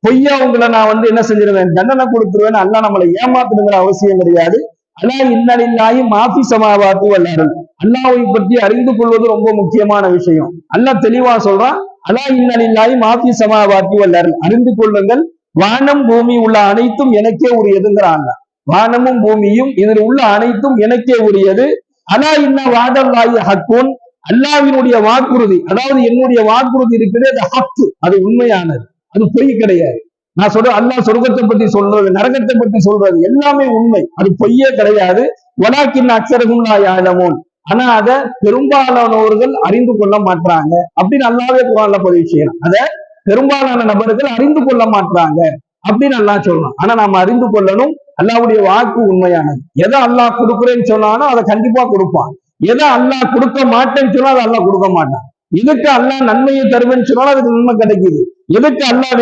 பொய்யா உங்களை நான் என்ன செஞ்சிருவேன், தண்டனை கொடுத்துருவேன். அல்லாஹ் நம்மளை ஏமாத்தணுங்கிற அவசியம் கிடையாது. அலா இன்னலில்லாஹி மாஃபி ஸமாவாத்தி வல் அர்த். அல்லாஹ்வை பற்றி அறிந்து கொள்வது ரொம்ப முக்கியமான விஷயம். அல்லாஹ் தெளிவா சொல்றான், அலா இன்னலில்லாஹி மாஃபி ஸமாவாத்தி வல் அர்த். அறிந்து கொள்ளுங்கள், வானம் பூமி உள்ள அனைத்தும் எனக்கே உரியதுங்கிறாங்க. வானமும் பூமியும் இதில் உள்ள அனைத்தும் எனக்கே உரியது. அலா இன்ன வாதல்லாஹி ஹக்குன். அல்லாஹ்வினுடைய வாக்குறுதி, அதாவது என்னுடைய வாக்குறுதி இருக்குது, அது ஹக்கு, அது உண்மையானது, அது பொய் கிடையாது. நான் சொல்றேன், அல்லாஹ் சொர்க்கத்தை பத்தி சொல்றது, நரகத்தை பத்தி சொல்றது எல்லாமே உண்மை, அது பொய்யே கிடையாது. வலாக்கின் அக்ஸரஹும் லா யஅலமூன். ஆனா அதை பெரும்பாலானவர்கள் அறிந்து கொள்ள மாட்டாங்க அப்படின்னு அல்லாஹ்வே குர்ஆன்ல பதிவு செய்யணும். அதை பெரும்பாலான நபர்கள் அறிந்து கொள்ள மாட்டாங்க அப்படின்னு அல்லாஹ் சொல்லணும். ஆனா நாம அறிந்து கொள்ளணும், அல்லாஹ்வுடைய வாக்கு உண்மையானது. எதை அல்லாஹ் கொடுக்குறேன்னு சொன்னானோ அதை கண்டிப்பா கொடுப்பான். எதை அல்லாஹ் கொடுக்க மாட்டேன்னு சொன்னா அதை அல்லாஹ் கொடுக்க மாட்டான். எதுக்கு அல்லாஹ் நன்மையை தருவேன்னு சொன்னாலும் அதுக்கு நன்மை கிடைக்குது. எதுக்கு அல்லாஹ்